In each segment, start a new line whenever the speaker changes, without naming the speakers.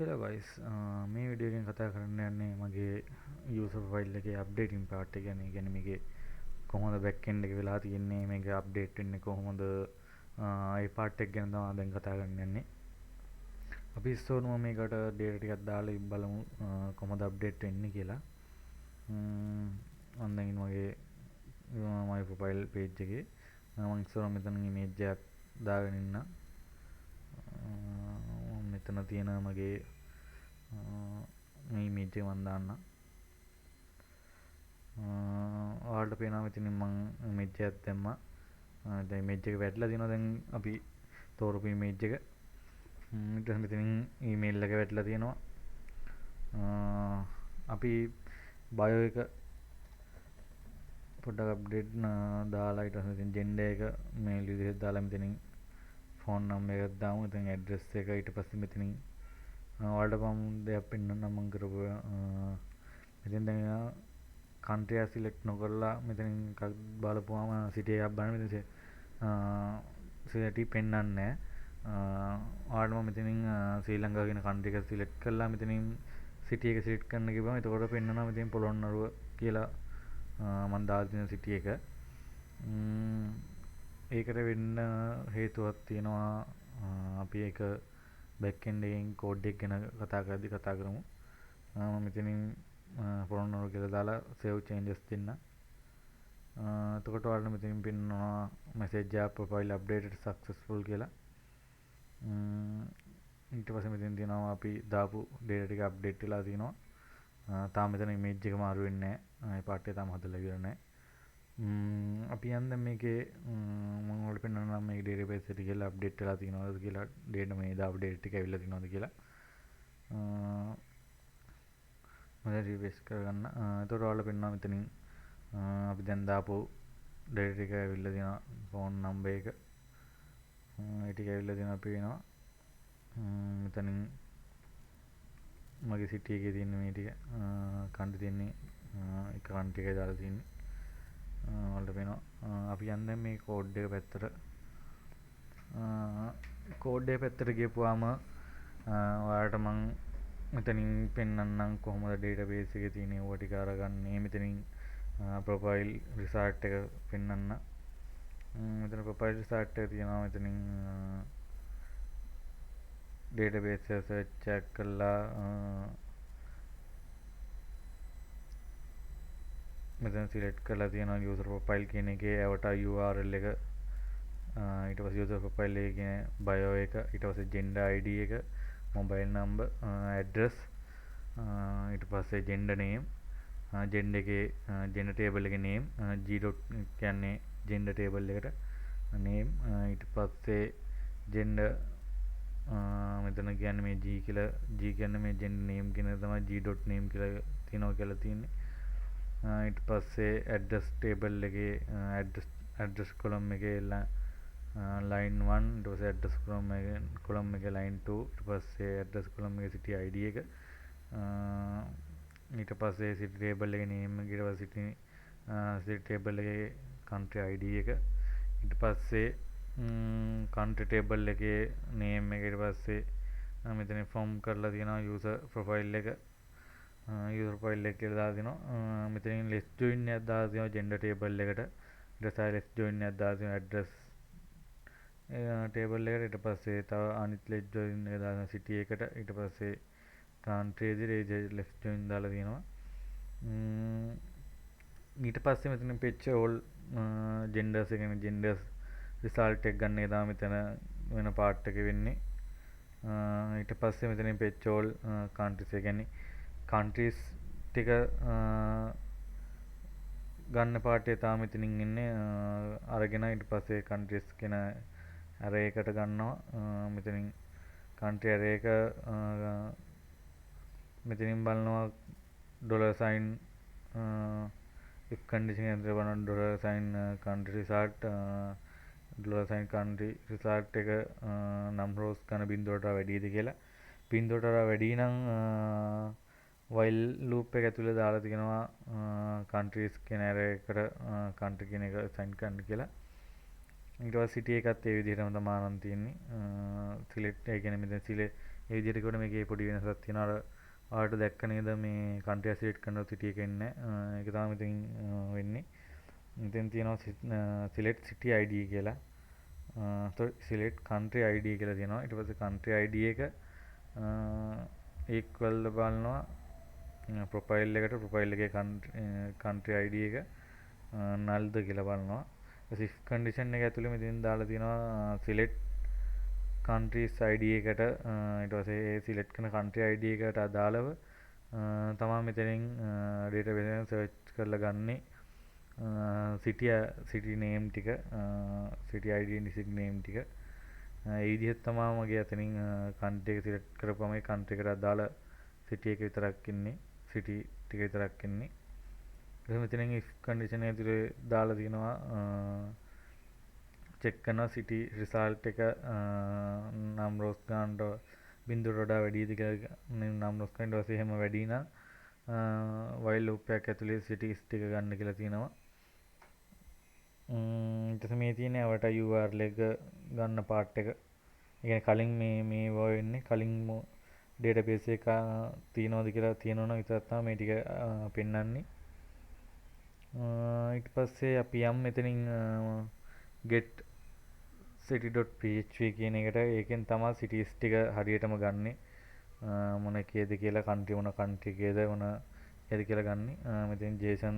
Hello guys, මේ video එකෙන් කතා කරන්න යන්නේ මගේ user profile එකේ updating part එක ගැන. කියන්නේ මේකේ කොහොමද back end එක වෙලා තියෙන්නේ, මේක update වෙන්නේ කොහොමද, ඒ part එක ගැන තමයි දැන් කතා කරන්න යන්නේ. අපි ඉස්සෙල්ලාම මේකට data ටිකක් දාලා බලමු කොහොමද update වෙන්නේ කියලා. මම දැන් මගේ my profile page එකේ මම ඉස්සෙල්ලාම මෙතන image එකක් දාගෙන ඉන්නවා. මෙතන තියෙන මගේ මේ image එක මම දාන්න. ඔයාලට පේනවා මෙතනින් මම image එකක් දැම්මා. දැන් image එක වැටලා තියෙනවා. දැන් අපි තෝරපු image එක. ඊට පස්සේ මෙතනින් email එක වැටලා තියෙනවා. අපි bio එක පොඩ්ඩක් අප්ඩේට් දාලා ඊට පස්සේ මෙතන gender එක මේ විදිහට දාලා මෙතනින් phone number එකක් දාමු. ඉතින් address එක ඊට පස්සේ මෙතනින් ඔයාලට මම දෙයක් පෙන්නන්න මම කරපු මෙතෙන් දැන් country එක select නොකරලා මෙතනින් එකක් බලපුවාම city එකක් බලන්න මෙතන city පෙන්නන්නේ නැහැ. ඔයාලට මම මෙතනින් ශ්‍රී ලංකාව කියන country එක select කරලා මෙතනින් city එක select කරන්න කිව්වම එතකොට පෙන්නනවා මෙතනින් පොළොන්නරුව කියලා මම දාලා තියෙන city එක. ඒකට වෙන්න හේතුවක් තියෙනවා. අපි ඒක back end එකෙන් code එක ගැන කතා කරද්දී කතා කරමු. මම මෙතනින් පොළොන්නරුව කියලා දාලා save changes දෙන්න. එතකොට ඔයාලට මෙතනින් පෙන්නනවා message එක profile updated successful කියලා. ඊට පස්සේ මෙතන තියෙනවා අපි දාපු data ටික update වෙලා තියෙනවා. තාම මෙතන image එක මාරු වෙන්නේ නැහැ. ඒ part එක තාම හදලා ඉවර නැහැ. අපි යන්න මේකේ මම ඔයාලට පෙන්නනවා මේ database එක කියලා update වෙලා තියෙනවද කියලා, data මේ දාපු data ටික ඇවිල්ලා තියෙනවද කියලා. මම refresh කරගන්න. එතකොට ඔයාලට පෙන්නනවා මෙතනින් අපි දැන් දාපු data ටික ඇවිල්ලා තියෙනවා. phone number එක ඒ ටික ඇවිල්ලා තියෙනවා පේනවා. මෙතනින් මගේ city එකේ තියෙන මේ ටික country තියෙන්නේ එක country එකයි දාලා තියෙන්නේ. ඔයාලට පේනවා. අපි යන්නේ මේ code එක පැත්තට. code එක පැත්තට ගියපුවාම ඔයාලට මම මෙතනින් පෙන්නන්නම් කොහොමද database එකේ තියෙන ඒවා ටික අරගන්නේ. මෙතනින් profile result එක පෙන්නන්න. මෙතන profile result එක තියෙනවා. මෙතනින් database එක search check කරලා මෙතන select කරලා තියෙනවා user profile කියන එකේ avatar URL එක. ඊට පස්සේ user profile එකේ bio එක, ඊට පස්සේ gender ID එක, mobile number, address, ඊට පස්සේ gender name, gender එකේ gender table එකේ name, g dot කියන්නේ gender table එකට name, ඊට පස්සේ gender මෙතන කියන්නේ මේ g කියලා, g කියන්නේ මේ gender name කියන තමයි g dot name කියලා තියෙනවා කියලා තියෙන්නේ. ඊට පස්සේ address table එකේ address column එකේ line 1, ඊට පස්සේ address column එකේ line 2, ඊට පස්සේ address column එකේ city ID එක, ඊට පස්සේ city table එකේ name එක, ඊට පස්සේ city table එකේ country ID එක, ඊට පස්සේ country table එකේ name එක, ඊට පස්සේ මෙතන form කරලා තියෙනවා user profile එක. user profile එක කියලා දාලා තිනවා. මෙතනින් less join එකක් දාලා තියෙනවා gender table එකට. ඊට පස්සේ less join එකක් දාලා තියෙනවා address table එකට. ඊට පස්සේ තව අනිත් less join එක දාලා city එකට. ඊට පස්සේ country එකේ less join දාලා තියෙනවා. ඊට පස්සේ මෙතන page all genders එක කියන්නේ genders result එක ගන්න එක තමයි මෙතන වෙන part එක වෙන්නේ. ඊට පස්සේ මෙතනින් page all countries එක කියන්නේ countries ටික ගන්න part එක තමයි මෙතනින් ඉන්නේ. අරගෙන ඊට පස්සේ countries කියන array එකට ගන්නවා. මෙතනින් country array එක මෙතනින් බලනවා $sign if condition enter කරන $sign country result $sign country result එක නම් rows ගන්න බිඳුවට වැඩිද කියලා. බිඳුවට වැඩි නම් while loop එක ඇතුලේ දාලා තියෙනවා countries කියන array එකට country කියන එක assign කරන්න කියලා. ඊට පස්සේ city එකත් ඒ විදිහටම තමයි අරන් තියෙන්නේ. select ඒ කියන්නේ මෙතන ඒ විදිහට කොට මේකේ පොඩි වෙනසක් තියෙනවා. ඔයාලට දැක්ක නේද මේ country select කරනවා city එක ඉන්නේ. ඒක තමයි මෙතනින් වෙන්නේ. මෙතෙන් තියෙනවා select city ID කියලා. sorry select country ID කියලා තියෙනවා. ඊට පස්සේ country ID එක equal බලනවා profile එකට. profile එකේ country ID එක null ද කියලා බලනවා. if condition එක ඇතුලේ මෙතෙන් දාලා තියෙනවා select countries ID එකට ඊට පස්සේ ඒ select කරන country ID එකට අදාළව තමයි මෙතනින් database එකෙන් search කරලා ගන්නේ city name ටික city identity name ටික ඒ විදිහට තමයි මගේ අතනින් country එක select කරපුවම ඒ country එකට අදාළ city එක විතරක් ඉන්නේ city ටික විතරක් ඉන්නේ ඊට මෙතනින් if condition එක ඇතුලේ දාලා තියෙනවා චෙක් කරනවා city result එක නම් රෝස් ගන්නට බිඳුවට වඩා වැඩිද කියලා නම් රෝස් ගන්න ඊට පස්සේ එහෙම වැඩි නම් while loop එකක් ඇතුලේ cities ටික ගන්න කියලා තියෙනවා ඊට පස්සේ මේ තියෙන avatar URL එක ගන්න part එක. ඒ කියන්නේ කලින් මේ වෙන්නේ කලින් database එක තියනවාද කියලා තියෙනවනම් විතරක් තමයි මේ ටික පෙන්වන්නේ. ඊට පස්සේ අපි යම් මෙතනින් get city.php කියන එකට ඒකෙන් තමයි cities ටික හරියටම ගන්නෙ මොන කේද කියලා country මොන country කේද මොන කේද කියලා ගන්නෙ මෙතෙන් JSON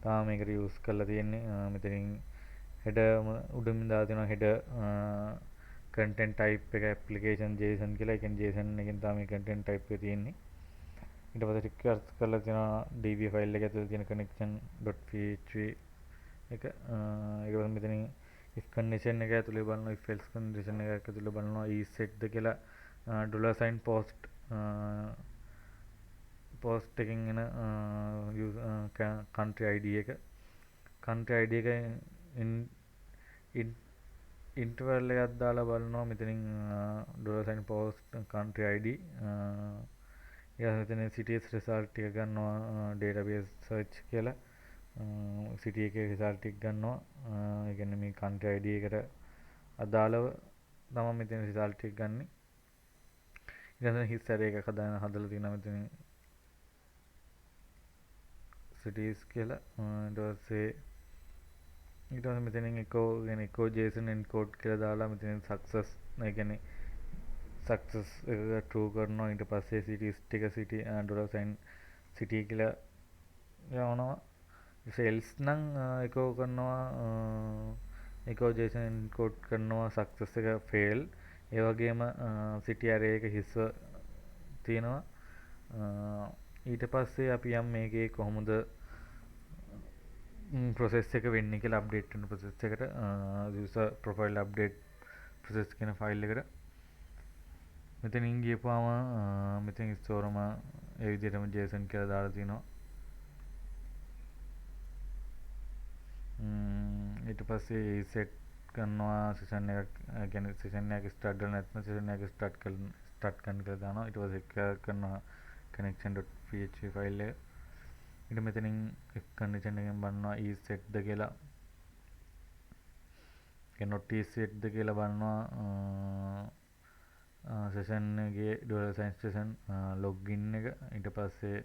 තමයි මේකට use කරලා තියෙන්නේ මෙතනින් header උඩින් දාලා තියෙනවා header content type එක application JSON කියලා. ඒ කියන්නේ JSON එකෙන් තමයි මේ content type එක තියෙන්නේ. ඊට පස්සේ request කරලා තියෙනවා db file එක ඇතුලේ තියෙන connection.php එක ඒක මෙතනින් if condition එක ඇතුලේ බලනවා if else condition එක ඇතුලේ බලනවා is set ද කියලා $sign post එකකින් එන country ID එක country ID එක interval එකක් දාලා බලනවා මෙතනින් $sign post country ID ඊට මෙතන cities result ටික ගන්නවා database search කියලා city එකේ result ටික ගන්නවා ඒ කියන්නේ මේ country ID එකට අදාළව තමයි මෙතන result ටික ගන්නෙ ඊට පස්සේ history එකක් හදලා තියෙනවා මෙතන cities කියලා ඊට පස්සේ මෙතනින් echo JSON encode කියලා දාලා මෙතන success ඒ කියන්නේ success එක true කරනවා ඊට පස්සේ cities ටික city $sign city කියලා යවනවා else නම් echo කරනවා echo JSON encode කරනවා success එක fail ඒ වගේම city array එක හිස්ව තියෙනවා ඊට පස්සේ අපි යම් මේකේ කොහොමද process එක වෙන්නේ කියලා update කරන process එකට user profile update process කියන file එකට මෙතනින් ගියපුවාම මෙතන ඉස්සරම ඒ විදිහටම JSON කියලා දාලා තිනවා ඊට පස්සේ set කරනවා session එකක් කියන්නේ session එකක් start කරලා නැත්නම් session එකක් start කරන්න කියලා දානවා ඊට පස්සේ කරනවා connection.php file එක ඊට මෙතනින් if condition එකෙන් බලනවා is set ද කියලා ඒ not is set ද කියලා බලනවා session එකේ $sign session login එක ඊට පස්සේ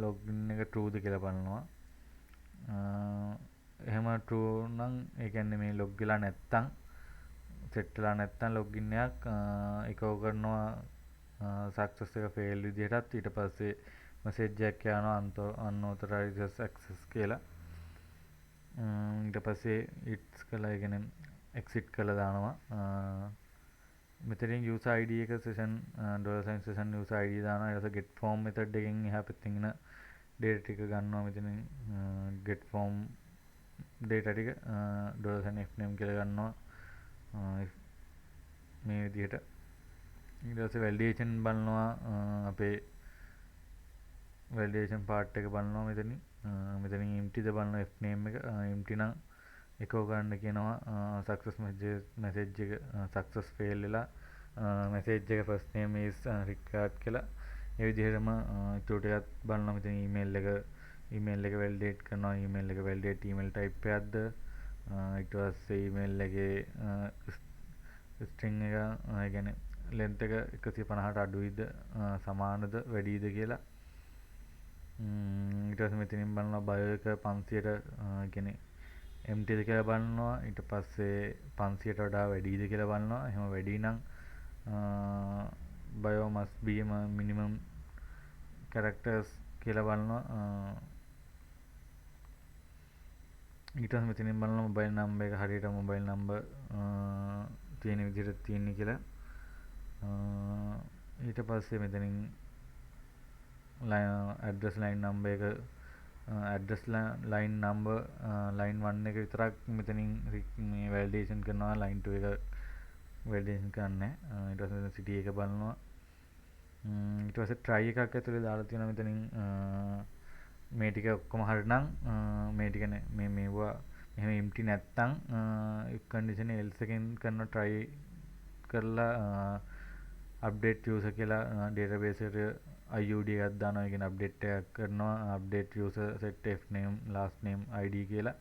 login එක true ද කියලා බලනවා එහෙම true නම් ඒ කියන්නේ මේ log වෙලා නැත්තම් set වෙලා නැත්තම් login එකක් echo කරනවා success එක fail විදිහටත් ඊට පස්සේ message එකක් යනවා unauthorized access කියලා ඊට පස්සේ it's කළා ඒ කියන්නේ exit කළා දානවා මෙතනින් user ID එක session $sign session user ID දානවා ඊට පස්සේ get form method එකෙන් එහා පැත්තෙන් එන data ටික ගන්නවා මෙතනින් get form data ටික $sign fname කියලා ගන්නවා මේ විදිහට ඊට පස්සේ validation බලනවා අපේ validation part එක බලනවා මෙතනින් empty ද බලනවා fname එක empty නම් echo කරන්න කියනවා success message එක success fail වෙලා message එක first name is required කියලා ඒ විදිහටම ඊටු ටිකක් බලනවා මෙතන email එක validate කරනවා email එක validate email type එකක්ද ඊට පස්සේ email එකේ ස්ට්‍රිං එක ගැන ලෙන්ත් එක 150ට අඩුයිද සමානද වැඩිද කියලා. ඊට පස්සේ මෙතනින් බලනවා බයෝ එක 500ට කියන්නේ empty ද කියලා බලනවා. ඊට පස්සේ 500ට වඩා වැඩිද කියලා බලනවා. එහෙම වැඩි නම් bio must be minimum characters කියලා බලනවා. ඊට පස්සේ මෙතනින් බලනවා මොබයිල් නම්බර් එක හරියට මොබයිල් නම්බර් තියෙන විදිහට තියෙන්නේ කියලා. ඊට පස්සේ මෙතනින් address line number එක address line number line 1 එක විතරක් මෙතනින් මේ validation කරනවා. line 2 එක validation කරන්නේ. ඊට පස්සේ city එක බලනවා. ඊට පස්සේ try එකක් ඇතුලේ දාලා තියෙනවා මෙතනින් මේ ටික ඔක්කොම හරි නම් මේ ටික මේවා එහෙම empty නැත්තම් if condition else එකෙන් කරන try කරලා update user කියලා database එකට IUD එකක් දානවා. ඒ කියන්නේ update එකක් කරනවා. update user set f name last name id කියලා.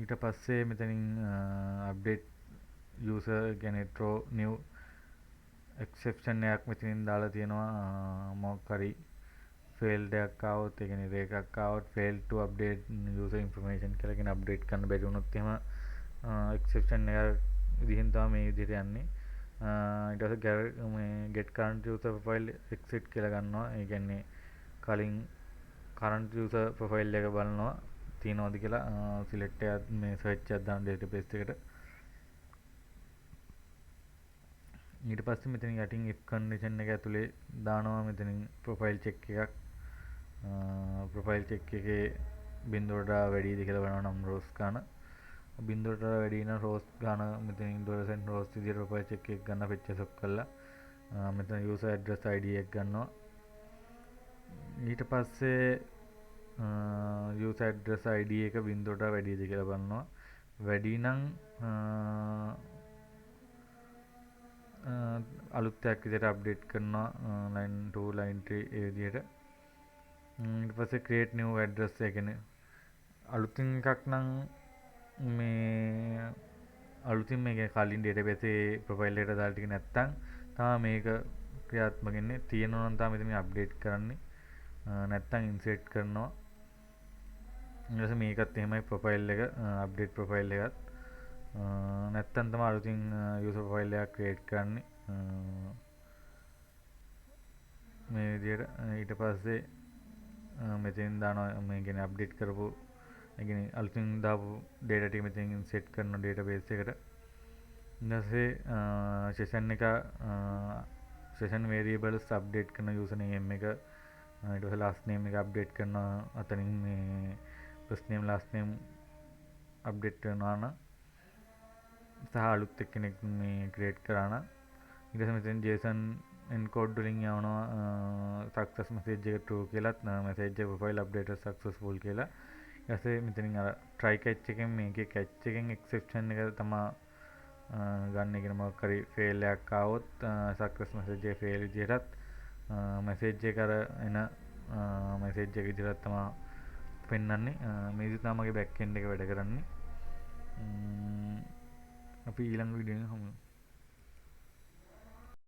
ඊට පස්සේ මෙතනින් update user කියන්නේ throw new exception එකක් මෙතනින් දාලා තියෙනවා. මොකක් හරි failed එකක් ආවොත් ඒ කියන්නේ error එකක් ආවොත් failed to update user information කියලා කියන update කරන්න බැරි වුණොත් එහෙම exception එක විදිහෙන් තමයි මේ විදිහට යන්නේ. ඊට පස්සේ මේ get current user profile exit කියලා ගන්නවා. ඒ කියන්නේ කලින් current user profile එක බලනවා තියෙනවද කියලා select එකක් මේ search එකක් දාන database එකට. ඊට පස්සේ මෙතන යටින් if condition එක ඇතුලේ දානවා මෙතනින් profile check එකක්. profile check එකේ බිඳුවට වැඩිද කියලා බලනවා නම් rows ගන්න. බිඳුවට වැඩි නම් rows ගන්න මෙතනින් 2% rows විදිහට profile check එක ගන්න fetch up කරලා මෙතන user address id එක ගන්නවා. ඊට පස්සේ user address id එක බිඳුවට වැඩිද කියලා බලනවා. වැඩි නම් අලුත් එකක් විදිහට අප්ඩේට් කරනවා line 2 line 3 ඒ විදිහට. ඊට පස්සේ create new address එක කියන්නේ අලුතින් එකක් නම් මේ අලුතින් මේක කලින් database එකේ profile එකට දාලා ටික නැත්තම් තමයි මේක ක්‍රියාත්මක වෙන්නේ. තියෙනවා නම් තමයි මෙතන අප්ඩේට් කරන්නේ. නැත්තම් insert කරනවා. ඊට පස්සේ මේකත් එහෙමයි profile එක update profile එකත් නැත්තම් තමයි අලුතින් user profile එකක් create කරන්නේ. මේ විදිහට ඊට පස්සේ මෙතෙන් දානවා මේ කියන්නේ අප්ඩේට් කරපු ඒ කියන්නේ අලුතින් දාපු data ටික මෙතෙන් set කරන database එකට. ඊට පස්සේ session එක session variables update කරන username එක ඊට පස්සේ last name එක update කරනවා. අතනින් මේ first name last name update කරනවා නම් සහ අලුත් කෙනෙක් මේ create කරා නම් ඊට පස්සේ මෙතෙන් JSON encode වලින් යවනවා success message එක true කියලාත් message එක profile update successful කියලා. ඊට පස්සේ මෙතනින් අර try catch එකෙන් මේකේ catch එකෙන් exception එක තමයි ගන්න. කියන මොකක් හරි fail එකක් ආවොත් success message එක fail විදිහටත් message එක අර එන message එක විදිහට තමයි පෙන්වන්නේ. මේ විදිහට තමයි මගේ back end එක වැඩ කරන්නේ. අපි ඊළඟ වීඩියෝ එකේ හමු.